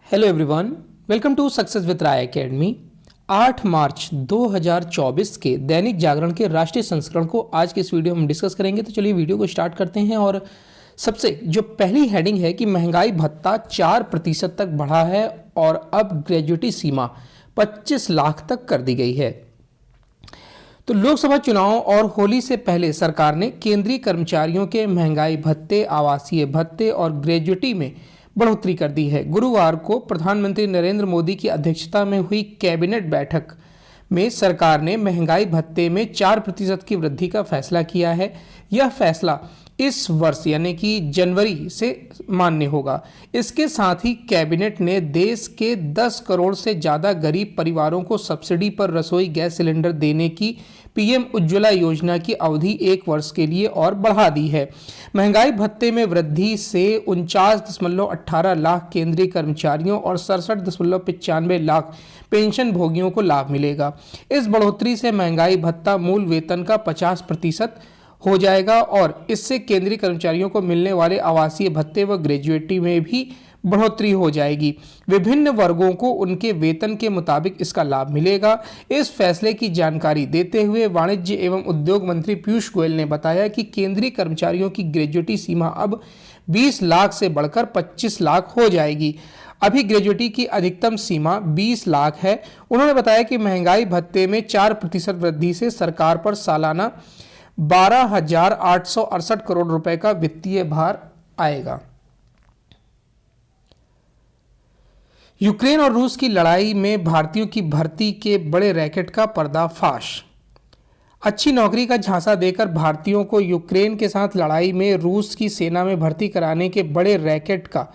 Hello everyone, welcome to success with Rai Academy. 8 March 2024 के दैनिक जागरण के राष्ट्रीय संस्करण को आज के इस वीडियो में डिस्कस करेंगे। तो चलिए वीडियो को स्टार्ट करते हैं। और सबसे जो पहली हेडिंग है कि महंगाई भत्ता 4% तक बढ़ा है और अब ग्रेजुएटी सीमा 25 लाख तक कर दी गई है। तो लोकसभा चुनाव और होली से पहले सरकार ने केंद्रीय कर्मचारियों के महंगाई भत्ते, आवासीय भत्ते और ग्रेजुएटी में बढ़ोतरी कर दी है। गुरुवार को प्रधानमंत्री नरेंद्र मोदी की अध्यक्षता में हुई कैबिनेट बैठक में सरकार ने महंगाई भत्ते में 4% की वृद्धि का फैसला किया है। यह फैसला इस वर्ष यानी कि जनवरी से मान्य होगा। इसके साथ ही कैबिनेट ने देश के 10 करोड़ से ज़्यादा गरीब परिवारों को सब्सिडी पर रसोई गैस सिलेंडर देने की पीएम उज्ज्वला योजना की अवधि 1 वर्ष के लिए और बढ़ा दी है। महंगाई भत्ते में वृद्धि से 49.18 लाख केंद्रीय कर्मचारियों और 67.95 लाख पेंशन भोगियों को लाभ मिलेगा। इस बढ़ोतरी से महंगाई भत्ता मूल वेतन का 50% हो जाएगा और इससे केंद्रीय कर्मचारियों को मिलने वाले आवासीय भत्ते व ग्रेजुएटी में भी बढ़ोतरी हो जाएगी। विभिन्न वर्गों को उनके वेतन के मुताबिक इसका लाभ मिलेगा। इस फैसले की जानकारी देते हुए वाणिज्य एवं उद्योग मंत्री पीयूष गोयल ने बताया कि केंद्रीय कर्मचारियों की ग्रेजुएटी सीमा अब 20 लाख से बढ़कर 25 लाख हो जाएगी। अभी ग्रेजुएटी की अधिकतम सीमा 20 लाख है। उन्होंने बताया कि महंगाई भत्ते में 4% वृद्धि से सरकार पर सालाना 12,868 करोड़ रुपए का वित्तीय भार आएगा। यूक्रेन और रूस की लड़ाई में भारतीयों की भर्ती के बड़े रैकेट का पर्दाफाश। अच्छी नौकरी का झांसा देकर भारतीयों को यूक्रेन के साथ लड़ाई में रूस की सेना में भर्ती कराने के बड़े रैकेट का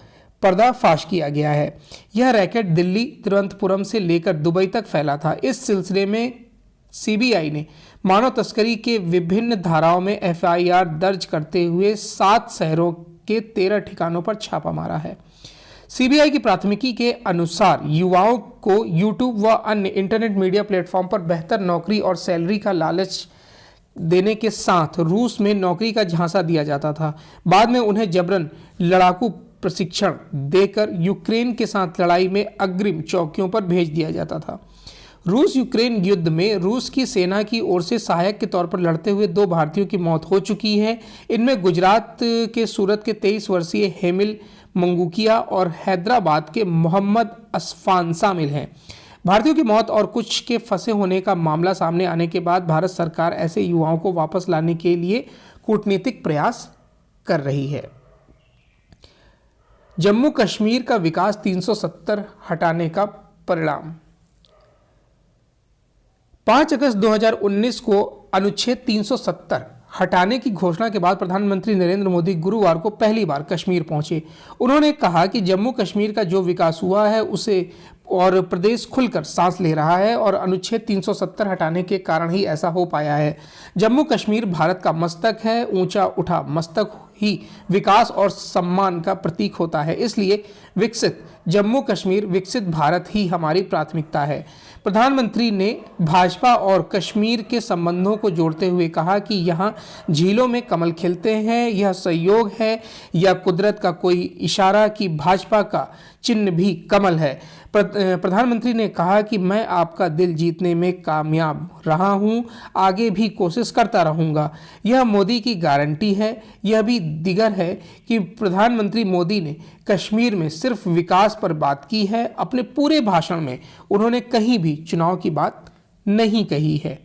पर्दाफाश किया गया है। यह रैकेट दिल्ली, तिरुवनंतपुरम से लेकर दुबई तक फैला था। इस सिलसिले में सीबीआई ने मानव तस्करी के विभिन्न धाराओं में एफआईआर दर्ज करते हुए 7 शहरों के 13 ठिकानों पर छापा मारा है। सीबीआई की प्राथमिकी के अनुसार युवाओं को यूट्यूब व अन्य इंटरनेट मीडिया प्लेटफॉर्म पर बेहतर नौकरी और सैलरी का लालच देने के साथ रूस में नौकरी का झांसा दिया जाता था। बाद में उन्हें जबरन लड़ाकू प्रशिक्षण देकर यूक्रेन के साथ लड़ाई में अग्रिम चौकियों पर भेज दिया जाता था। रूस यूक्रेन युद्ध में रूस की सेना की ओर से सहायक के तौर पर लड़ते हुए 2 भारतीयों की मौत हो चुकी है। इनमें गुजरात के सूरत के 23 वर्षीय हेमिल मंगूकिया और हैदराबाद के मोहम्मद असफान शामिल हैं। भारतीयों की मौत और कुछ के फंसे होने का मामला सामने आने के बाद भारत सरकार ऐसे युवाओं को वापस लाने के लिए कूटनीतिक प्रयास कर रही है। जम्मू कश्मीर का विकास 370 हटाने का परिणाम। 5 अगस्त 2019 को अनुच्छेद 370 हटाने की घोषणा के बाद प्रधानमंत्री नरेंद्र मोदी गुरुवार को पहली बार कश्मीर पहुंचे। उन्होंने कहा कि जम्मू कश्मीर का जो विकास हुआ है उसे और प्रदेश खुलकर सांस ले रहा है और अनुच्छेद 370 हटाने के कारण ही ऐसा हो पाया है। जम्मू कश्मीर भारत का मस्तक है। ऊंचा उठा मस्तक ही विकास और सम्मान का प्रतीक होता है। इसलिए विकसित जम्मू कश्मीर, विकसित भारत ही हमारी प्राथमिकता है। प्रधानमंत्री ने भाजपा और कश्मीर के संबंधों को जोड़ते हुए कहा कि यहाँ झीलों में कमल खिलते हैं। यह संयोग है या कुदरत का कोई इशारा कि भाजपा का चिन्ह भी कमल है। प्रधानमंत्री ने कहा कि मैं आपका दिल जीतने में कामयाब रहा हूं, आगे भी कोशिश करता रहूंगा। यह मोदी की गारंटी है। यह भी दिगर है कि प्रधानमंत्री मोदी ने कश्मीर में सिर्फ विकास पर बात की है। अपने पूरे भाषण में उन्होंने कहीं भी चुनाव की बात नहीं कही है।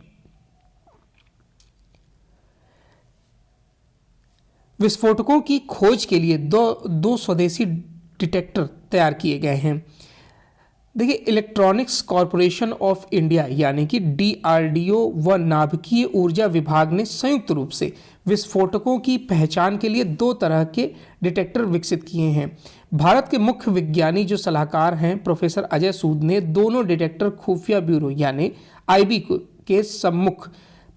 विस्फोटकों की खोज के लिए दो स्वदेशी डिटेक्टर तैयार किए गए हैं। देखिए, इलेक्ट्रॉनिक्स कॉरपोरेशन ऑफ इंडिया यानी कि डीआरडीओ व नाभिकीय ऊर्जा विभाग ने संयुक्त रूप से विस्फोटकों की पहचान के लिए 2 तरह के डिटेक्टर विकसित किए हैं। भारत के मुख्य विज्ञानी जो सलाहकार हैं प्रोफेसर अजय सूद ने दोनों डिटेक्टर खुफिया ब्यूरो यानी आईबी के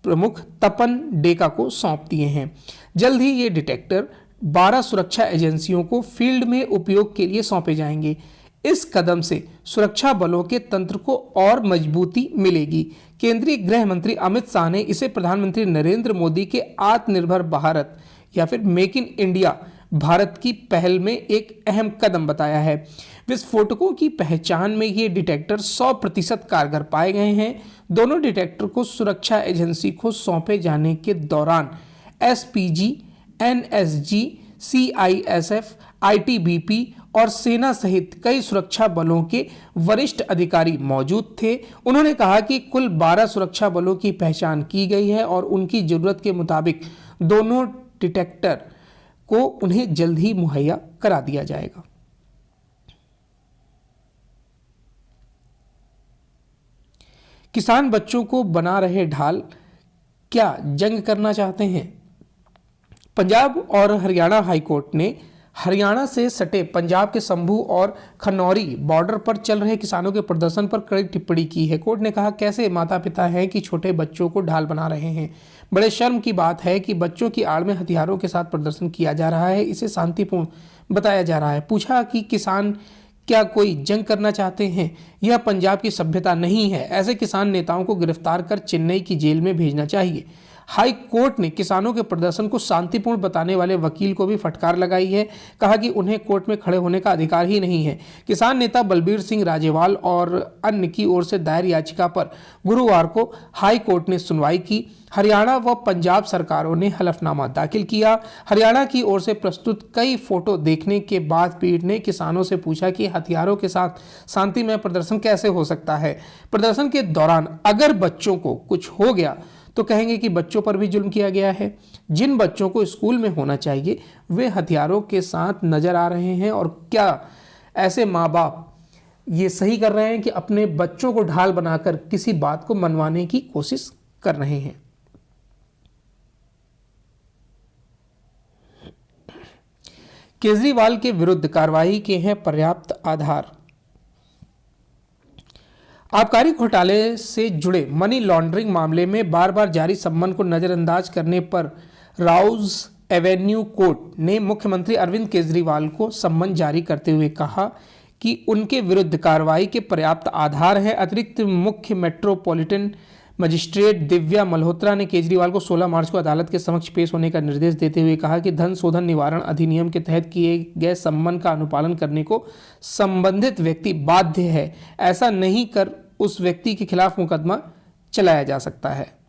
प्रमुख तपन डेका को सौंप दिए हैं। जल्द ही ये डिटेक्टर 12 सुरक्षा एजेंसियों को फील्ड में उपयोग के लिए सौंपे जाएंगे। इस कदम से सुरक्षा बलों के तंत्र को और मजबूती मिलेगी। केंद्रीय गृह मंत्री अमित शाह ने इसे प्रधानमंत्री नरेंद्र मोदी के आत्मनिर्भर भारत या फिर मेक इन इंडिया भारत की पहल में एक अहम कदम बताया है। विस्फोटकों की पहचान में ये डिटेक्टर 100% कारगर पाए गए हैं। दोनों डिटेक्टर को सुरक्षा एजेंसी को सौंपे जाने के दौरान एसपीजी, एनएसजी, सीआईएसएफ, आईटीबीपी और सेना सहित कई सुरक्षा बलों के वरिष्ठ अधिकारी मौजूद थे। उन्होंने कहा कि कुल 12 सुरक्षा बलों की पहचान की गई है और उनकी जरूरत के मुताबिक दोनों डिटेक्टर को उन्हें जल्द ही मुहैया करा दिया जाएगा। किसान बच्चों को बना रहे ढाल, क्या जंग करना चाहते हैं? पंजाब और हरियाणा हाईकोर्ट ने हरियाणा से सटे पंजाब के संभू और खनौरी बॉर्डर पर चल रहे किसानों के प्रदर्शन पर कड़ी टिप्पणी की है। कोर्ट ने कहा, कैसे माता पिता हैं कि छोटे बच्चों को ढाल बना रहे हैं। बड़े शर्म की बात है कि बच्चों की आड़ में हथियारों के साथ प्रदर्शन किया जा रहा है, इसे शांतिपूर्ण बताया जा रहा है। पूछा कि किसान क्या कोई जंग करना चाहते हैं? यह पंजाब की सभ्यता नहीं है। ऐसे किसान नेताओं को गिरफ्तार कर चेन्नई की जेल में भेजना चाहिए। हाई कोर्ट ने किसानों के प्रदर्शन को शांतिपूर्ण बताने वाले वकील को भी फटकार लगाई है। कहा कि उन्हें कोर्ट में खड़े होने का अधिकार ही नहीं है। किसान नेता बलबीर सिंह राजेवाल और अन्य की ओर से दायर याचिका पर गुरुवार को हाई कोर्ट ने सुनवाई की। हरियाणा व पंजाब सरकारों ने हलफनामा दाखिल किया। हरियाणा की ओर से प्रस्तुत कई फोटो देखने के बाद पीठ ने किसानों से पूछा कि हथियारों के साथ शांतिमय प्रदर्शन कैसे हो सकता है। प्रदर्शन के दौरान अगर बच्चों को कुछ हो गया तो कहेंगे कि बच्चों पर भी जुल्म किया गया है। जिन बच्चों को स्कूल में होना चाहिए वे हथियारों के साथ नजर आ रहे हैं। और क्या ऐसे माँ बाप ये सही कर रहे हैं कि अपने बच्चों को ढाल बनाकर किसी बात को मनवाने की कोशिश कर रहे हैं? केजरीवाल के विरुद्ध कार्रवाई के हैं पर्याप्त आधार। आबकारी घोटाले से जुड़े मनी लॉन्ड्रिंग मामले में बार बार जारी सम्मन को नजरअंदाज करने पर राउज एवेन्यू कोर्ट ने मुख्यमंत्री अरविंद केजरीवाल को सम्मन जारी करते हुए कहा कि उनके विरुद्ध कार्रवाई के पर्याप्त आधार हैं। अतिरिक्त मुख्य मेट्रोपॉलिटन मजिस्ट्रेट दिव्या मल्होत्रा ने केजरीवाल को 16 मार्च को अदालत के समक्ष पेश होने का निर्देश देते हुए कहा कि धन शोधन निवारण अधिनियम के तहत किए गए सम्मन का अनुपालन करने को संबंधित व्यक्ति बाध्य है। ऐसा नहीं कर उस व्यक्ति के खिलाफ मुकदमा चलाया जा सकता है।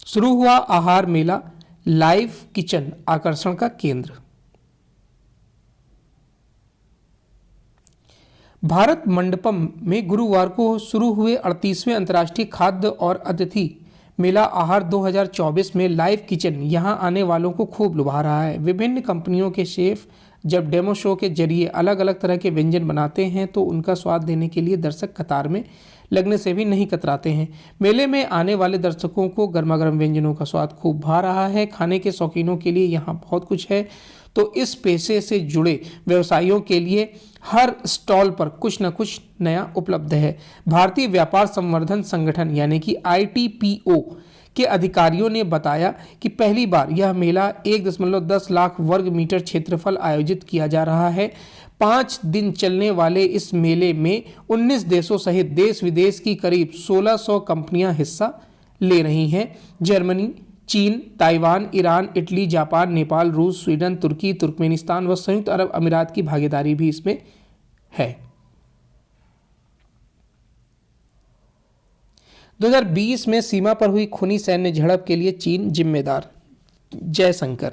शुरू हुआ आहार मेला, लाइव किचन आकर्षण का केंद्र। भारत मंडपम में गुरुवार को शुरू हुए 38वें अंतर्राष्ट्रीय खाद्य और अतिथि मेला आहार 2024 में लाइव किचन यहां आने वालों को खूब लुभा रहा है। विभिन्न कंपनियों के शेफ जब डेमो शो के जरिए अलग अलग तरह के व्यंजन बनाते हैं तो उनका स्वाद देने के लिए दर्शक कतार में लगने से भी नहीं कतराते हैं। मेले में आने वाले दर्शकों को गर्मा-गर्म व्यंजनों का स्वाद खूब भा रहा है। खाने के शौकीनों के लिए यहाँ बहुत कुछ है, तो इस पेशे से जुड़े व्यवसायियों के लिए हर स्टॉल पर कुछ न कुछ नया उपलब्ध है। भारतीय व्यापार संवर्धन संगठन यानी कि ITPO के अधिकारियों ने बताया कि पहली बार यह मेला 1.10 लाख वर्ग मीटर क्षेत्रफल आयोजित किया जा रहा है। 5 दिन चलने वाले इस मेले में 19 देशों सहित देश विदेश की करीब 1600 कंपनियां हिस्सा ले रही हैं। जर्मनी, चीन, Taiwan, Iran, Italy, Japan, Nepal, रूस, स्वीडन, तुर्की, तुर्कमेनिस्तान व संयुक्त अरब अमीरात की भागीदारी भी इसमें है। 2020 में सीमा पर हुई खूनी सैन्य झड़प के लिए चीन जिम्मेदार, जयशंकर।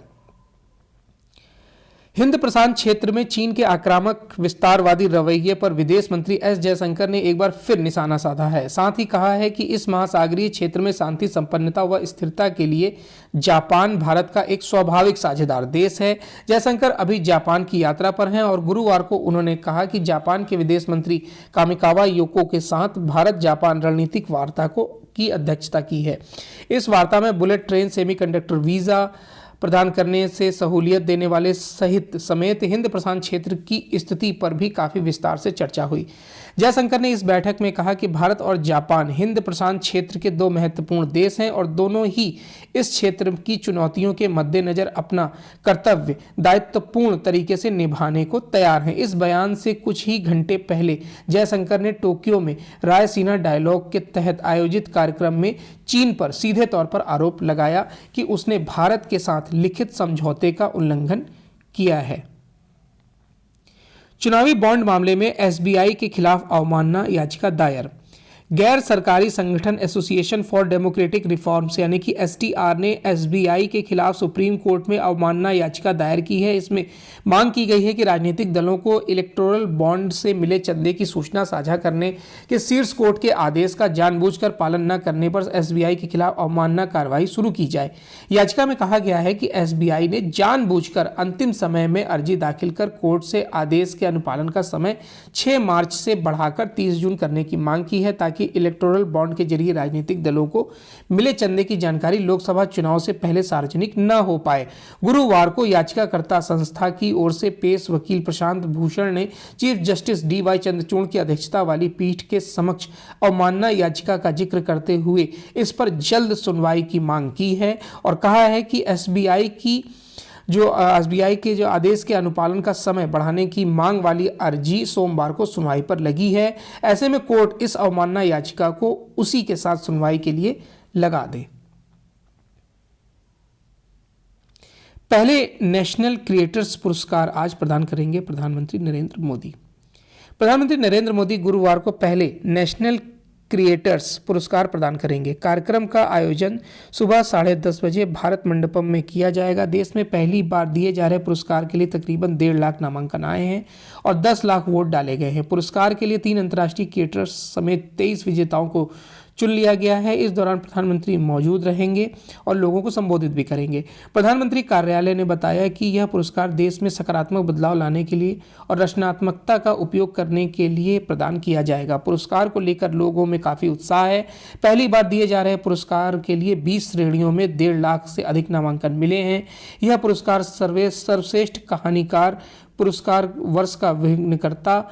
हिंद प्रशांत क्षेत्र में चीन के आक्रामक विस्तारवादी रवैये पर विदेश मंत्री एस जयशंकर ने एक बार फिर निशाना साधा है। साथ ही कहा है कि इस महासागरीय क्षेत्र में शांति, संपन्नता व स्थिरता के लिए जापान भारत का एक स्वाभाविक साझेदार देश है। जयशंकर अभी जापान की यात्रा पर हैं और गुरुवार को उन्होंने कहा कि जापान के विदेश मंत्री कामिकावा योको के साथ भारत जापान रणनीतिक वार्ता की अध्यक्षता की है। इस वार्ता में बुलेट ट्रेन, सेमीकंडक्टर वीजा, प्रदान करने से सहूलियत देने वाले समेत हिंद प्रशांत क्षेत्र की स्थिति पर भी काफ़ी विस्तार से चर्चा हुई। जयशंकर ने इस बैठक में कहा कि भारत और जापान हिंद प्रशांत क्षेत्र के दो महत्वपूर्ण देश हैं और दोनों ही इस क्षेत्र की चुनौतियों के मद्देनजर अपना कर्तव्य दायित्वपूर्ण तरीके से निभाने को तैयार हैं। इस बयान से कुछ ही घंटे पहले जयशंकर ने टोक्यो में रायसीना डायलॉग के तहत आयोजित कार्यक्रम में चीन पर सीधे तौर पर आरोप लगाया कि उसने भारत के साथ लिखित समझौते का उल्लंघन किया है। चुनावी बॉन्ड मामले में एसबीआई के खिलाफ अवमानना याचिका दायर। गैर सरकारी संगठन एसोसिएशन फॉर डेमोक्रेटिक रिफॉर्म्स यानी कि एसटीआर ने एसबीआई के खिलाफ सुप्रीम कोर्ट में अवमानना याचिका दायर की है। इसमें मांग की गई है कि राजनीतिक दलों को इलेक्टोरल बॉन्ड से मिले चंदे की सूचना साझा करने के शीर्ष कोर्ट के आदेश का जानबूझकर पालन न करने पर एसबीआई के खिलाफ अवमानना कार्रवाई शुरू की जाए। याचिका में कहा गया है कि एसबीआई ने जानबूझकर अंतिम समय में अर्जी दाखिल कर कोर्ट से आदेश के अनुपालन का समय 6 मार्च से बढ़ाकर 30 जून करने की मांग की है, ताकि इलेक्टोरल बॉन्ड के जरिए राजनीतिक दलों को मिले चंदे की जानकारी लोकसभा चुनाव से पहले सार्वजनिक न हो पाए। गुरुवार को याचिकाकर्ता संस्था की ओर से पेश वकील प्रशांत भूषण ने चीफ जस्टिस डीवाई चंद्रचूड़ की अध्यक्षता वाली पीठ के समक्ष अवमानना याचिका का जिक्र करते हुए इस पर जल्द सुनवाई की मांग की है और कहा है कि एसबीआई के जो आदेश के अनुपालन का समय बढ़ाने की मांग वाली अर्जी सोमवार को सुनवाई पर लगी है। ऐसे में कोर्ट इस अवमानना याचिका को उसी के साथ सुनवाई के लिए लगा दे। पहले नेशनल क्रिएटर्स पुरस्कार आज प्रदान करेंगे प्रधानमंत्री नरेंद्र मोदी। प्रधानमंत्री नरेंद्र मोदी गुरुवार को पहले नेशनल क्रिएटर्स पुरस्कार प्रदान करेंगे। कार्यक्रम का आयोजन सुबह 10:30 बजे भारत मंडपम में किया जाएगा। देश में पहली बार दिए जा रहे पुरस्कार के लिए तकरीबन 1.5 लाख नामांकन आए हैं और 10 लाख वोट डाले गए हैं। पुरस्कार के लिए 3 अंतर्राष्ट्रीय क्रिएटर्स समेत 23 विजेताओं को चुन लिया गया है। इस दौरान प्रधानमंत्री मौजूद रहेंगे और लोगों को संबोधित भी करेंगे। प्रधानमंत्री कार्यालय ने बताया कि यह पुरस्कार देश में सकारात्मक बदलाव लाने के लिए और रचनात्मकता का उपयोग करने के लिए प्रदान किया जाएगा। पुरस्कार को लेकर लोगों में काफ़ी उत्साह है। पहली बार दिए जा रहे पुरस्कार के लिए 20 श्रेणियों में 1.5 लाख से अधिक नामांकन मिले हैं। यह पुरस्कार सर्वश्रेष्ठ कहानीकार पुरस्कार, वर्ष का विघ्नकर्ता,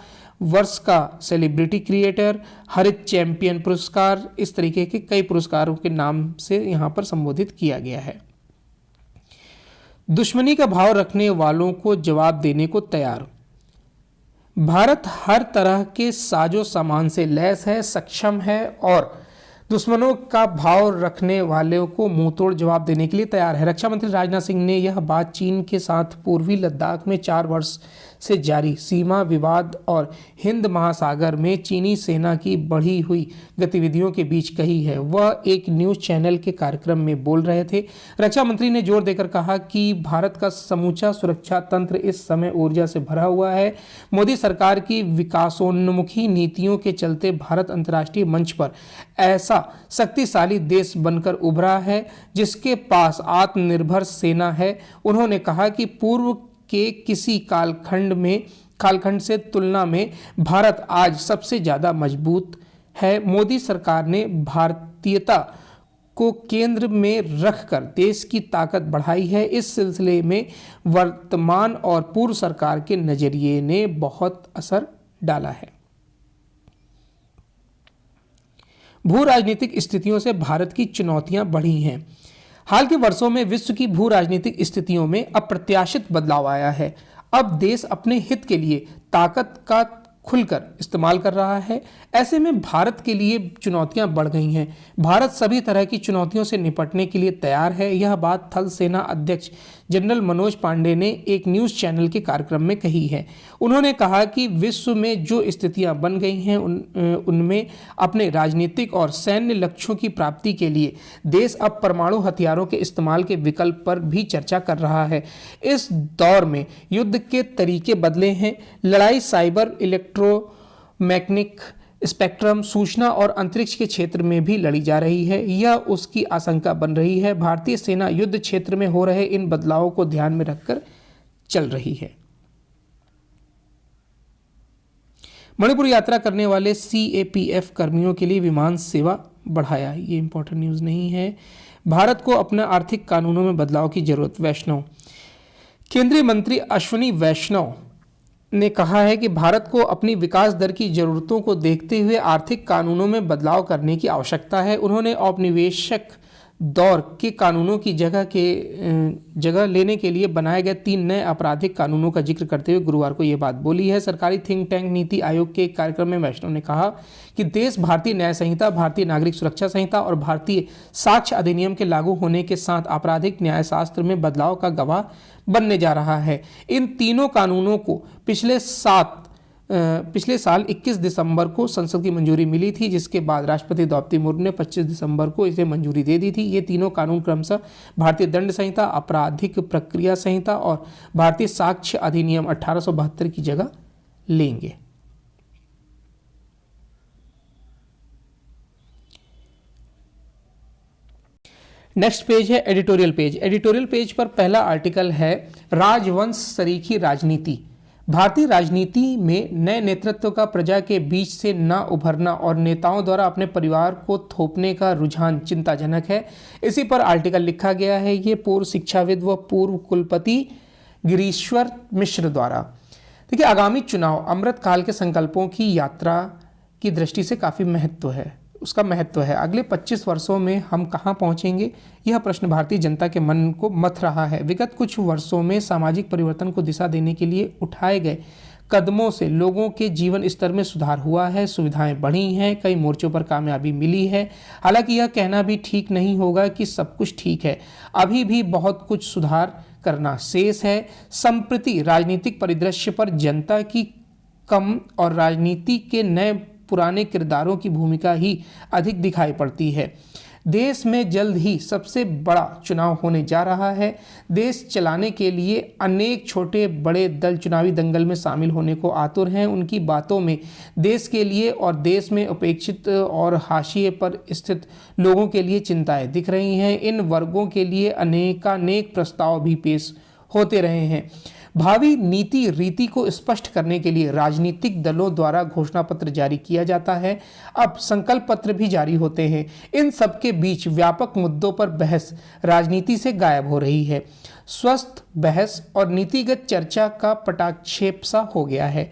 वर्ष का सेलिब्रिटी क्रिएटर, हरित चैंपियन पुरस्कार, इस तरीके के कई पुरस्कारों के नाम से यहां पर संबोधित किया गया है। दुश्मनी का भाव रखने वालों को जवाब देने को तैयार। भारत हर तरह के साजो सामान से लैस है, सक्षम है और दुश्मनों का भाव रखने वालों को मुंहतोड़ जवाब देने के लिए तैयार है। रक्षा मंत्री राजनाथ सिंह ने यह बात चीन के साथ पूर्वी लद्दाख में 4 वर्ष से जारी सीमा विवाद और हिंद महासागर में चीनी सेना की बढ़ी हुई गतिविधियों के बीच कही है। वह एक न्यूज़ चैनल के कार्यक्रम में बोल रहे थे। रक्षा मंत्री ने जोर देकर कहा कि भारत का समूचा सुरक्षा तंत्र इस समय ऊर्जा से भरा हुआ है। मोदी सरकार की विकासोन्मुखी नीतियों के चलते भारत अंतर्राष्ट्रीय मंच पर ऐसा शक्तिशाली देश बनकर उभरा है जिसके पास आत्मनिर्भर सेना है। उन्होंने कहा कि पूर्व के किसी कालखंड से तुलना में भारत आज सबसे ज़्यादा मजबूत है। मोदी सरकार ने भारतीयता को केंद्र में रखकर देश की ताकत बढ़ाई है। इस सिलसिले में वर्तमान और पूर्व सरकार के नजरिए ने बहुत असर डाला है। भू राजनीतिक स्थितियों से भारत की चुनौतियां बढ़ी हैं। हाल के वर्षों में विश्व की भू राजनीतिक स्थितियों में अप्रत्याशित बदलाव आया है। अब देश अपने हित के लिए ताकत का खुलकर इस्तेमाल कर रहा है। ऐसे में भारत के लिए चुनौतियां बढ़ गई हैं। भारत सभी तरह की चुनौतियों से निपटने के लिए तैयार है। यह बात थल सेना अध्यक्ष जनरल मनोज पांडे ने एक न्यूज़ चैनल के कार्यक्रम में कही है। उन्होंने कहा कि विश्व में जो स्थितियां बन गई हैं उनमें अपने राजनीतिक और सैन्य लक्ष्यों की प्राप्ति के लिए देश अब परमाणु हथियारों के इस्तेमाल के विकल्प पर भी चर्चा कर रहा है। इस दौर में युद्ध के तरीके बदले हैं। लड़ाई साइबर, इलेक्ट्रोमैग्नेटिक स्पेक्ट्रम, सूचना और अंतरिक्ष के क्षेत्र में भी लड़ी जा रही है। यह उसकी आशंका बन रही है। भारतीय सेना युद्ध क्षेत्र में हो रहे इन बदलावों को ध्यान में रखकर चल रही है। मणिपुर यात्रा करने वाले सीएपीएफ कर्मियों के लिए विमान सेवा बढ़ाया, ये इंपॉर्टेंट न्यूज़ नहीं है। भारत को अपने आर्थिक कानूनों में बदलाव की जरूरत, वैष्णव। केंद्रीय मंत्री अश्विनी वैष्णव ने कहा है कि भारत को अपनी विकास दर की जरूरतों को देखते हुए आर्थिक कानूनों में बदलाव करने की आवश्यकता है। उन्होंने औपनिवेशिक दौर के कानूनों की जगह लेने के लिए बनाए गए 3 नए आपराधिक कानूनों का जिक्र करते हुए गुरुवार को यह बात बोली है। सरकारी थिंक टैंक नीति आयोग के एक कार्यक्रम में वैष्णव ने कहा कि देश भारतीय न्याय संहिता, भारतीय नागरिक सुरक्षा संहिता और भारतीय साक्ष्य अधिनियम के लागू होने के साथ आपराधिक न्याय शास्त्र में बदलाव का गवाह बनने जा रहा है। इन तीनों कानूनों को पिछले साल 21 दिसंबर को संसद की मंजूरी मिली थी, जिसके बाद राष्ट्रपति द्रौपदी मुर्मू ने 25 दिसंबर को इसे मंजूरी दे दी थी। ये तीनों कानून क्रमशः भारतीय दंड संहिता, आपराधिक प्रक्रिया संहिता और भारतीय साक्ष्य अधिनियम 1872 की जगह लेंगे। नेक्स्ट पेज है एडिटोरियल पेज। एडिटोरियल पेज पर पहला आर्टिकल है राजवंश सरीखी राजनीति। भारतीय राजनीति में नए नेतृत्व का प्रजा के बीच से न उभरना और नेताओं द्वारा अपने परिवार को थोपने का रुझान चिंताजनक है। इसी पर आर्टिकल लिखा गया है, ये पूर्व शिक्षाविद व पूर्व कुलपति गिरीश्वर मिश्र द्वारा। देखिए, आगामी चुनाव अमृतकाल के संकल्पों की यात्रा की दृष्टि से काफ़ी उसका महत्व है। अगले 25 वर्षों में हम कहाँ पहुँचेंगे, यह प्रश्न भारतीय जनता के मन को मथ रहा है। विगत कुछ वर्षों में सामाजिक परिवर्तन को दिशा देने के लिए उठाए गए कदमों से लोगों के जीवन स्तर में सुधार हुआ है, सुविधाएं बढ़ी हैं, कई मोर्चों पर कामयाबी मिली है। हालांकि यह कहना भी ठीक नहीं होगा कि सब कुछ ठीक है, अभी भी बहुत कुछ सुधार करना शेष है। संप्रति राजनीतिक परिदृश्य पर जनता की कम और राजनीति के नए पुराने किरदारों की भूमिका ही अधिक दिखाई पड़ती है। देश में जल्द ही सबसे बड़ा चुनाव होने जा रहा है। देश चलाने के लिए अनेक छोटे बड़े दल चुनावी दंगल में शामिल होने को आतुर हैं। उनकी बातों में देश के लिए और देश में उपेक्षित और हाशिए पर स्थित लोगों के लिए चिंताएं दिख रही हैं। इन वर्गों के लिए अनेकानेक प्रस्ताव भी पेश होते रहे हैं। भावी नीति रीति को स्पष्ट करने के लिए राजनीतिक दलों द्वारा घोषणा पत्र जारी किया जाता है। अब संकल्प पत्र भी जारी होते हैं। इन सब के बीच व्यापक मुद्दों पर बहस राजनीति से गायब हो रही है। स्वस्थ बहस और नीतिगत चर्चा का पटाक्षेप सा हो गया है।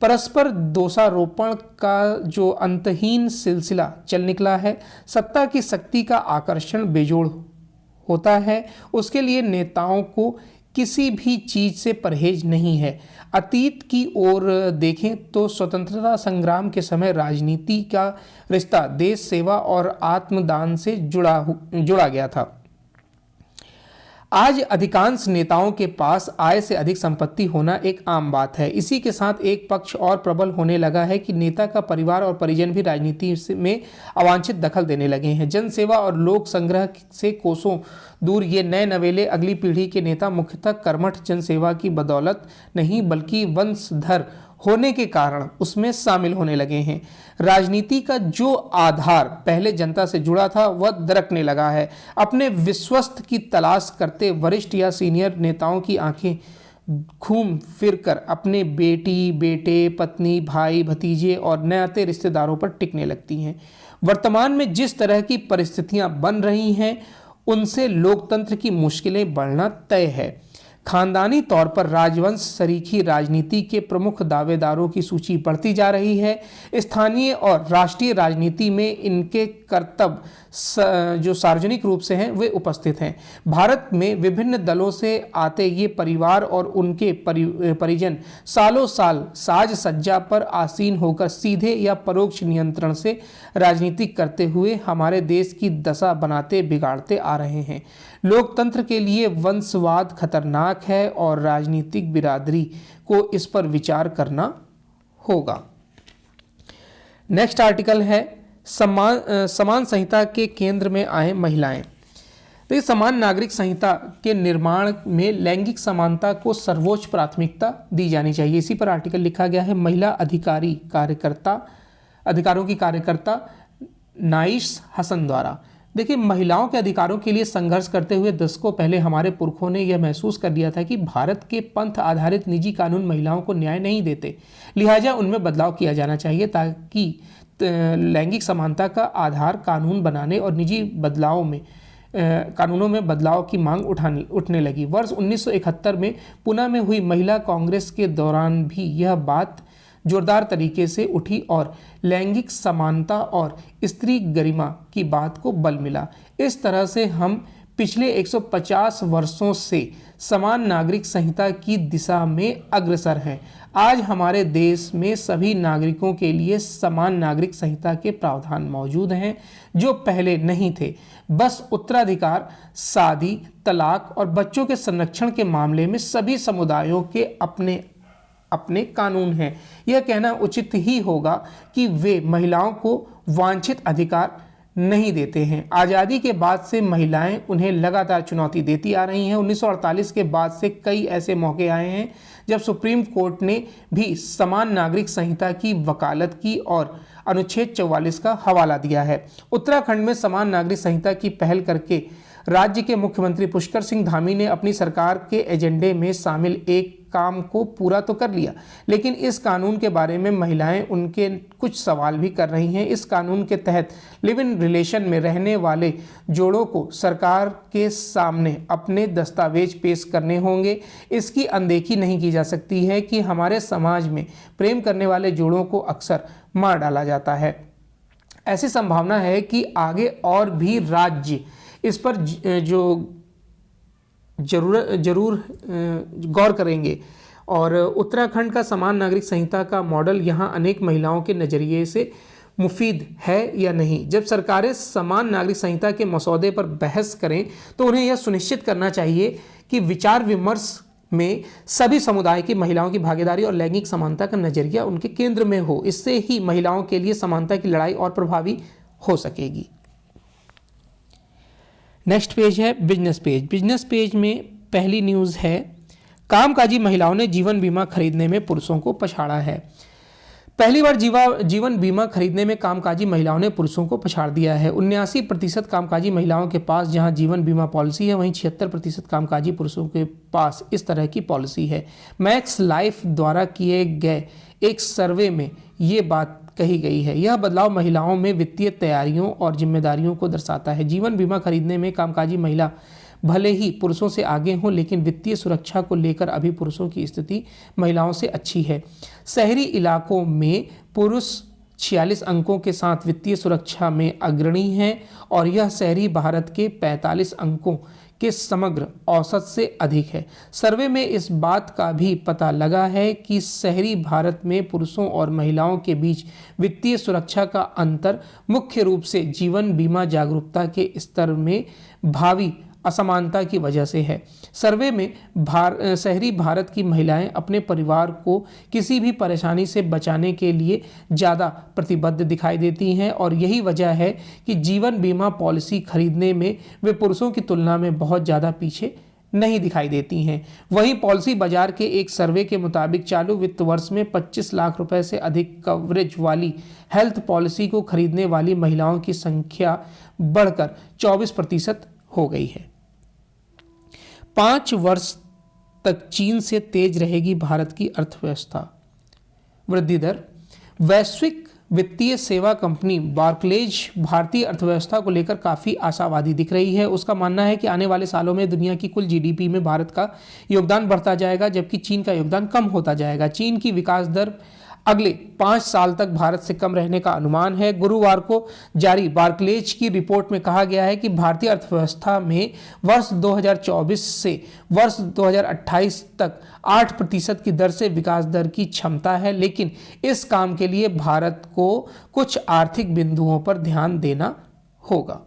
परस्पर दोषारोपण का जो अंतहीन सिलसिला चल निकला है, सत्ता की शक्ति का आकर्षण बेजोड़ होता है। उसके लिए नेताओं को किसी भी चीज से परहेज नहीं है। अतीत की ओर देखें तो स्वतंत्रता संग्राम के समय राजनीति का रिश्ता देश सेवा और आत्मदान से जुड़ा गया था। आज अधिकांश नेताओं के पास आय से अधिक संपत्ति होना एक आम बात है। इसी के साथ एक पक्ष और प्रबल होने लगा है कि नेता का परिवार और परिजन भी राजनीति में अवांछित दखल देने लगे हैं। जनसेवा और लोक संग्रह से कोसों दूर ये नए नवेले अगली पीढ़ी के नेता मुख्यतः कर्मठ जनसेवा की बदौलत नहीं बल्कि वंशधर होने के कारण उसमें शामिल होने लगे हैं। राजनीति का जो आधार पहले जनता से जुड़ा था वह दरकने लगा है। अपने विश्वस्त की तलाश करते वरिष्ठ या सीनियर नेताओं की आंखें घूम फिरकर अपने बेटी, बेटे, पत्नी, भाई, भतीजे और नाते रिश्तेदारों पर टिकने लगती हैं। वर्तमान में जिस तरह की परिस्थितियां बन रही हैं उनसे लोकतंत्र की मुश्किलें बढ़ना तय है। खानदानी तौर पर राजवंश सरीखी राजनीति के प्रमुख दावेदारों की सूची बढ़ती जा रही है। स्थानीय और राष्ट्रीय राजनीति में इनके कर्तव्य जो सार्वजनिक रूप से हैं वे उपस्थित हैं। भारत में विभिन्न दलों से आते ये परिवार और उनके परिजन सालों साल साज सज्जा पर आसीन होकर सीधे या परोक्ष नियंत्रण से राजनीति करते हुए हमारे देश की दशा बनाते बिगाड़ते आ रहे हैं। लोकतंत्र के लिए वंशवाद खतरनाक है और राजनीतिक बिरादरी को इस पर विचार करना होगा। नेक्स्ट आर्टिकल है समान संहिता के केंद्र में आए महिलाएं। तो समान नागरिक संहिता के निर्माण में लैंगिक समानता को सर्वोच्च प्राथमिकता दी जानी चाहिए। इसी पर आर्टिकल लिखा गया है। महिला अधिकारों की कार्यकर्ता नाइश हसन द्वारा। देखिए, महिलाओं के अधिकारों के लिए संघर्ष करते हुए दशकों पहले हमारे पुरखों ने यह महसूस कर लिया था कि भारत के पंथ आधारित निजी कानून महिलाओं को न्याय नहीं देते, लिहाजा उनमें बदलाव किया जाना चाहिए ताकि लैंगिक समानता का आधार कानून बनाने और निजी बदलाव में कानूनों में बदलाव की मांग उठने लगी। वर्ष 1971 में पुणे में हुई महिला कांग्रेस के दौरान भी यह बात जोरदार तरीके से उठी और लैंगिक समानता और स्त्री गरिमा की बात को बल मिला। इस तरह से हम पिछले 150 वर्षों से समान नागरिक संहिता की दिशा में अग्रसर हैं। आज हमारे देश में सभी नागरिकों के लिए समान नागरिक संहिता के प्रावधान मौजूद हैं जो पहले नहीं थे। बस उत्तराधिकार, शादी, तलाक और बच्चों के संरक्षण के मामले में सभी समुदायों के अपने अपने कानून हैं। यह कहना उचित ही होगा कि वे महिलाओं को वांछित अधिकार नहीं देते हैं। आज़ादी के बाद से महिलाएं उन्हें लगातार चुनौती देती आ रही हैं। 1948 के बाद से कई ऐसे मौके आए हैं जब सुप्रीम कोर्ट ने भी समान नागरिक संहिता की वकालत की और अनुच्छेद 44 का हवाला दिया है। उत्तराखंड में समान नागरिक संहिता की पहल करके राज्य के मुख्यमंत्री पुष्कर सिंह धामी ने अपनी सरकार के एजेंडे में शामिल एक काम को पूरा तो कर लिया, लेकिन इस कानून के बारे में महिलाएं उनके कुछ सवाल भी कर रही हैं। इस कानून के तहत लिव इन रिलेशन में रहने वाले जोड़ों को सरकार के सामने अपने दस्तावेज पेश करने होंगे। इसकी अनदेखी नहीं की जा सकती है कि हमारे समाज में प्रेम करने वाले जोड़ों को अक्सर मार डाला जाता है। ऐसी संभावना है कि आगे और भी राज्य इस पर जरूर गौर करेंगे और उत्तराखंड का समान नागरिक संहिता का मॉडल यहाँ अनेक महिलाओं के नज़रिए से मुफीद है या नहीं। जब सरकारें समान नागरिक संहिता के मसौदे पर बहस करें तो उन्हें यह सुनिश्चित करना चाहिए कि विचार विमर्श में सभी समुदाय की महिलाओं की भागीदारी और लैंगिक समानता का नज़रिया उनके केंद्र में हो। इससे ही महिलाओं के लिए समानता की लड़ाई और प्रभावी हो सकेगी। नेक्स्ट पेज है बिजनेस पेज। बिजनेस पेज में पहली न्यूज़ है, कामकाजी महिलाओं ने जीवन बीमा खरीदने में पुरुषों को पछाड़ा है। पहली बार जीवन बीमा खरीदने में कामकाजी महिलाओं ने पुरुषों को पछाड़ दिया है। 79% कामकाजी महिलाओं के पास जहां जीवन बीमा पॉलिसी है, वहीं 76% कामकाजी पुरुषों के पास इस तरह की पॉलिसी है। मैक्स लाइफ द्वारा किए गए एक सर्वे में ये बात कही गई है। यह बदलाव महिलाओं में वित्तीय तैयारियों और जिम्मेदारियों को दर्शाता है। जीवन बीमा खरीदने में कामकाजी महिला भले ही पुरुषों से आगे हों, लेकिन वित्तीय सुरक्षा को लेकर अभी पुरुषों की स्थिति महिलाओं से अच्छी है। शहरी इलाकों में पुरुष 46 अंकों के साथ वित्तीय सुरक्षा में अग्रणी हैं और यह शहरी भारत के 45 अंकों के समग्र औसत से अधिक है। सर्वे में इस बात का भी पता लगा है कि शहरी भारत में पुरुषों और महिलाओं के बीच वित्तीय सुरक्षा का अंतर मुख्य रूप से जीवन बीमा जागरूकता के स्तर में भावी असमानता की वजह से है। सर्वे में शहरी भारत की महिलाएं अपने परिवार को किसी भी परेशानी से बचाने के लिए ज़्यादा प्रतिबद्ध दिखाई देती हैं और यही वजह है कि जीवन बीमा पॉलिसी खरीदने में वे पुरुषों की तुलना में बहुत ज़्यादा पीछे नहीं दिखाई देती हैं। वहीं पॉलिसी बाजार के एक सर्वे के मुताबिक चालू वित्त वर्ष में 25 लाख रुपए से अधिक कवरेज वाली हेल्थ पॉलिसी को खरीदने वाली महिलाओं की संख्या बढ़कर 24% हो गई है। 5 वर्ष तक चीन से तेज रहेगी भारत की अर्थव्यवस्था। वृद्धि दर। वैश्विक वित्तीय सेवा कंपनी बार्कलेज भारतीय अर्थव्यवस्था को लेकर काफ़ी आशावादी दिख रही है। उसका मानना है कि आने वाले सालों में दुनिया की कुल जीडीपी में भारत का योगदान बढ़ता जाएगा, जबकि चीन का योगदान कम होता जाएगा। चीन की विकास दर अगले 5 साल तक भारत से कम रहने का अनुमान है। गुरुवार को जारी बार्कलेज की रिपोर्ट में कहा गया है कि भारतीय अर्थव्यवस्था में वर्ष 2024 से वर्ष 2028 तक 8% की दर से विकास दर की क्षमता है, लेकिन इस काम के लिए भारत को कुछ आर्थिक बिंदुओं पर ध्यान देना होगा।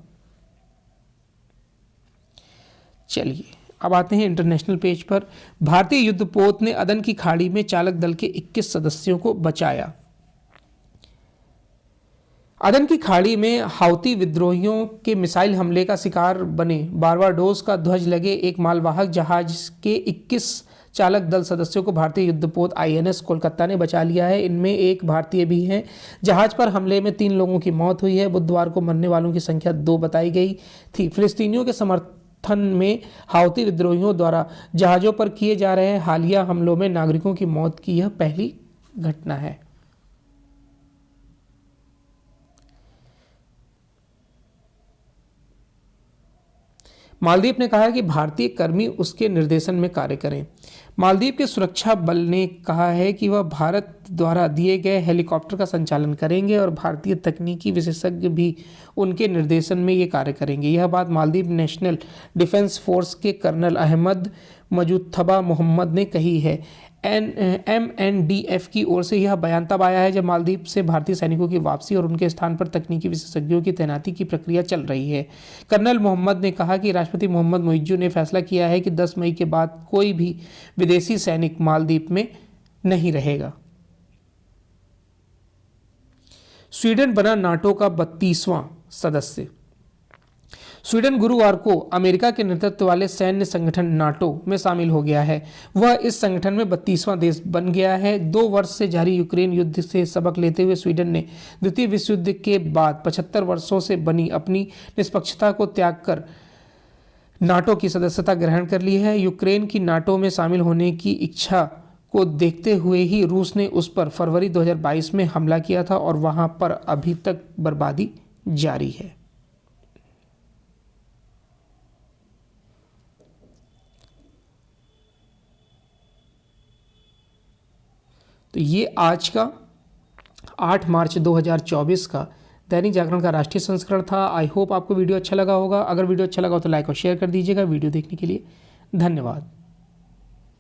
चलिए अब आते हैं इंटरनेशनल पेज पर। भारतीय युद्धपोत ने अदन की खाड़ी में चालक दल के 21 सदस्यों को बचाया। अदन की खाड़ी में हाउती विद्रोहियों के मिसाइल हमले का शिकार बने बारबाडोस का ध्वज लगे एक मालवाहक जहाज के 21 चालक दल सदस्यों को भारतीय युद्धपोत INS कोलकाता ने बचा लिया है। इनमें एक भारतीय भी हैं। जहाज पर हमले में 3 लोगों की मौत हुई है। बुधवार को मरने वालों की संख्या 2 बताई गई थी। फिलिस्तीनियों के समर्थन में हाउती विद्रोहियों द्वारा जहाज़ों पर किए जा रहे हालिया हमलों में नागरिकों की मौत की यह पहली घटना है। मालदीव ने कहा कि भारतीय कर्मी उसके निर्देशन में कार्य करें। मालदीव के सुरक्षा बल ने कहा है कि वह भारत द्वारा दिए गए हेलीकॉप्टर का संचालन करेंगे और भारतीय तकनीकी विशेषज्ञ भी उनके निर्देशन में ये कार्य करेंगे। यह बात मालदीव नेशनल डिफेंस फोर्स के कर्नल अहमद मजूथबा मोहम्मद ने कही है। MNDF की ओर से यह बयान तब आया है जब मालदीव से भारतीय सैनिकों की वापसी और उनके स्थान पर तकनीकी विशेषज्ञों की तैनाती की प्रक्रिया चल रही है। कर्नल मोहम्मद ने कहा कि राष्ट्रपति मोहम्मद मुइज्जू ने फैसला किया है कि 10 मई के बाद कोई भी विदेशी सैनिक मालदीव में नहीं रहेगा। स्वीडन बना नाटो का 32वां सदस्य। स्वीडन गुरुवार को अमेरिका के नेतृत्व वाले सैन्य संगठन नाटो में शामिल हो गया है। वह इस संगठन में 32वां देश बन गया है। 2 वर्ष से जारी यूक्रेन युद्ध से सबक लेते हुए स्वीडन ने द्वितीय विश्व युद्ध के बाद 75 वर्षों से बनी अपनी निष्पक्षता को त्याग कर नाटो की सदस्यता ग्रहण कर ली है। यूक्रेन की नाटो में शामिल होने की इच्छा को देखते हुए ही रूस ने उस पर फरवरी 2022 में हमला किया था और वहां पर अभी तक बर्बादी जारी है। तो ये आज का 8 मार्च 2024 का दैनिक जागरण का राष्ट्रीय संस्करण था। आई होप आपको वीडियो अच्छा लगा होगा। अगर वीडियो अच्छा लगा हो तो लाइक और शेयर कर दीजिएगा। वीडियो देखने के लिए धन्यवाद।